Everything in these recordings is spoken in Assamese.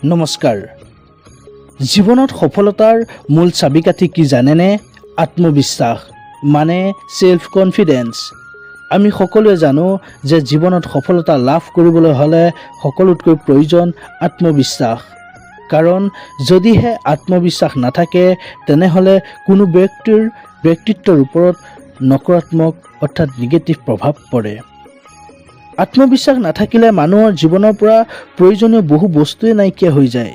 নমস্কাৰ। জীৱনত সফলতাৰ মূল চাবিকাঠি কি জানেনে? আত্মবিশ্বাস মানে সেলফ কনফিডেন্স। আমি সকলোৱে জানো যে জীৱনত সফলতা লাভ কৰিবলৈ হ'লে সকলোতকৈ প্ৰয়োজন আত্মবিশ্বাস। কাৰণ যদিহে আত্মবিশ্বাস নাথাকে তেনেহ'লে কোনো ব্যক্তিৰ ব্যক্তিত্বৰ ওপৰত নকাৰাত্মক অৰ্থাৎ নিগেটিভ প্ৰভাৱ পৰে। আত্মবিশ্বাস নাথাকিলে মানুহৰ জীৱনৰ পৰা প্ৰয়োজনীয় বহু বস্তুৱে নাইকিয়া হৈ যায়,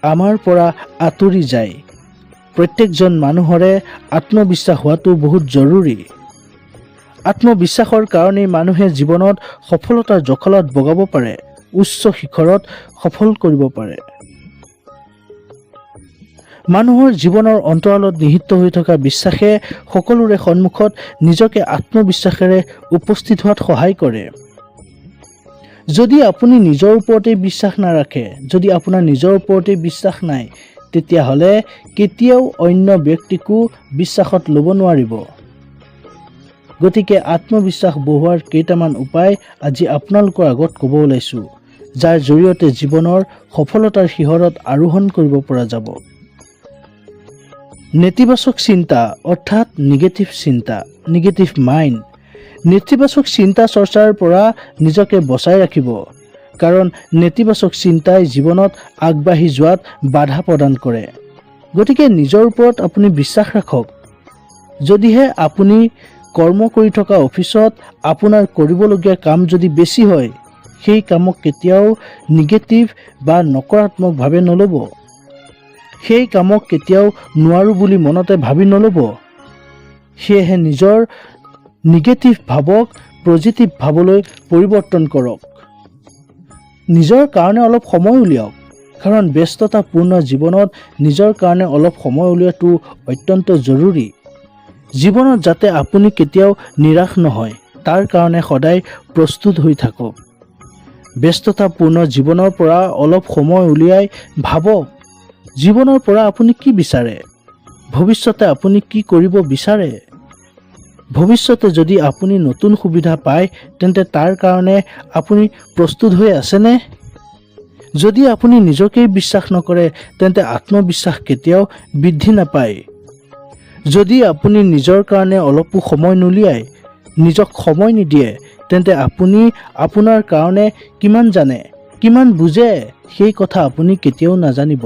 আমাৰ পৰা আঁতৰি যায়। প্ৰত্যেকজন মানুহৰে আত্মবিশ্বাস হোৱাটো বহুত জৰুৰী। আত্মবিশ্বাসৰ কাৰণেই মানুহে জীৱনত সফলতাৰ জখলাত বগাব পাৰে, উচ্চ শিখৰত সফল কৰিব পাৰে। মানুহৰ জীৱনৰ অন্তৰালত নিহিত হৈ থকা বিশ্বাসে সকলোৰে সন্মুখত নিজকে আত্মবিশ্বাসেৰে উপস্থিত হোৱাত সহায় কৰে। যদি আপুনি নিজৰ ওপৰতে বিশ্বাস নাৰাখে, যদি আপোনাৰ নিজৰ ওপৰতে বিশ্বাস নাই, তেতিয়াহ'লে কেতিয়াও অন্য ব্যক্তিকো বিশ্বাসত ল'ব নোৱাৰিব। গতিকে আত্মবিশ্বাস বঢ়োৱাৰ কেইটামান উপায় আজি আপোনালোকৰ আগত ক'ব ওলাইছোঁ, যাৰ জৰিয়তে জীৱনৰ সফলতাৰ শিখৰত আৰোহণ কৰিব পৰা যাব। নেতিবাচক চিন্তা অৰ্থাৎ নিগেটিভ মাইণ্ড। নেতিবাচক চিন্তা চৰ্চাৰ পৰা নিজকে বচাই ৰাখিব, কাৰণ নেতিবাচক চিন্তাই জীৱনত আগবাঢ়ি যোৱাত বাধা প্ৰদান কৰে। গতিকে নিজৰ ওপৰত আপুনি বিশ্বাস ৰাখক। যদিহে আপুনি কৰ্ম কৰি থকা অফিচত আপোনাৰ কৰিবলগীয়া কাম যদি বেছি হয়, সেই কামক কেতিয়াও নিগেটিভ বা নকাৰাত্মকভাৱে নল'ব। সেই কামক কেতিয়াও নোৱাৰোঁ বুলি মনতে ভাবি নল'ব। সেয়েহে নিজৰ নিগেটিভ ভাৱক পজিটিভ ভাৱলৈ পৰিৱৰ্তন কৰক। নিজৰ কাৰণে অলপ সময় উলিয়াওক, কাৰণ ব্যস্ততাপূৰ্ণ জীৱনত নিজৰ কাৰণে অলপ সময় উলিওৱাটো অত্যন্ত জৰুৰী। জীৱনত যাতে আপুনি কেতিয়াও নিৰাশ নহয়, তাৰ কাৰণে সদায় প্ৰস্তুত হৈ থাকক। ব্যস্ততাপূৰ্ণ জীৱনৰ পৰা অলপ সময় উলিয়াই ভাবক, জীৱনৰ পৰা আপুনি কি বিচাৰে? ভৱিষ্যতে আপুনি কি কৰিব বিচাৰে? ভৱিষ্যতে যদি আপুনি নতুন সুবিধা পায়, তেন্তে তাৰ কাৰণে আপুনি প্ৰস্তুত হৈ আছেনে? যদি আপুনি নিজকেই বিশ্বাস নকৰে, তেন্তে আত্মবিশ্বাস কেতিয়াও বৃদ্ধি নাপায়। যদি আপুনি নিজৰ কাৰণে অলপো সময় নুলিয়ায়, নিজক সময় নিদিয়ে, তেন্তে আপুনি আপোনাৰ কাৰণে কিমান জানে, কিমান বুজে, সেই কথা আপুনি কেতিয়াও নাজানিব।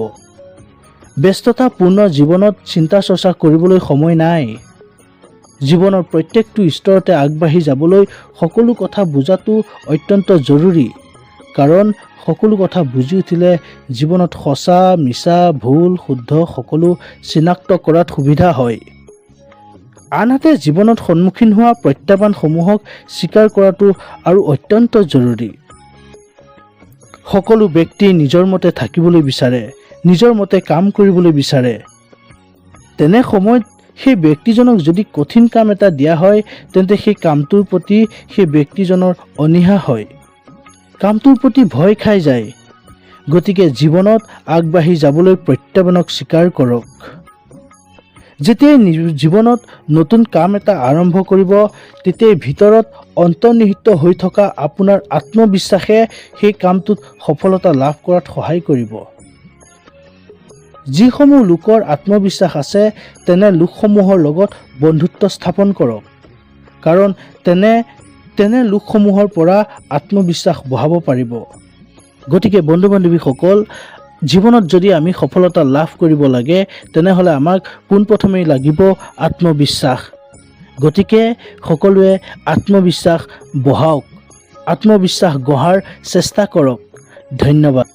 ব্যস্ততাপূৰ্ণ জীৱনত চিন্তা চৰ্চা কৰিবলৈ সময় নাই। জীৱনৰ প্ৰত্যেকটো স্তৰতে আগবাঢ়ি যাবলৈ সকলো কথা বুজাটো অত্যন্ত জৰুৰী, কাৰণ সকলো কথা বুজি উঠিলে জীৱনত সঁচা, মিছা, ভুল, শুদ্ধ সকলো চিনাক্ত কৰাত সুবিধা হয়। আনহাতে জীৱনত সন্মুখীন হোৱা প্ৰত্যাহ্বানসমূহক স্বীকাৰ কৰাটো আৰু অত্যন্ত জৰুৰী। সকলো ব্যক্তি নিজৰ মতে থাকিবলৈ বিচাৰে, নিজৰ মতে কাম কৰিবলৈ বিচাৰে। তেনে সময়ত সেই ব্যক্তিজনক যদি কঠিন কাম এটা দিয়া হয়, তেন্তে সেই কামটোৰ প্ৰতি সেই ব্যক্তিজনৰ অনীহা হয়, কামটোৰ প্ৰতি ভয় খাই যায়। গতিকে জীৱনত আগবাঢ়ি যাবলৈ প্ৰত্যাহ্বানক স্বীকাৰ কৰক। যেতিয়াই জীৱনত নতুন কাম এটা আৰম্ভ কৰিব, তেতিয়াই ভিতৰত অন্তৰ্নিহিত হৈ থকা আপোনাৰ আত্মবিশ্বাসে সেই কামটোত সফলতা লাভ কৰাত সহায় কৰিব। যিসমূহ লোকৰ আত্মবিশ্বাস আছে, তেনে লোকসমূহৰ লগত বন্ধুত্ব স্থাপন কৰক, কাৰণ তেনে লোকসমূহৰ পৰা আত্মবিশ্বাস বঢ়াব পাৰিব। গতিকে বন্ধু বান্ধৱীসকল, জীৱনত যদি আমি সফলতা লাভ কৰিব লাগে, তেনেহ'লে আমাক পোনপ্ৰথমেই লাগিব আত্মবিশ্বাস। গতিকে সকলোৱে আত্মবিশ্বাস বঢ়াওক, আত্মবিশ্বাস গঢ়াৰ চেষ্টা কৰক। ধন্যবাদ।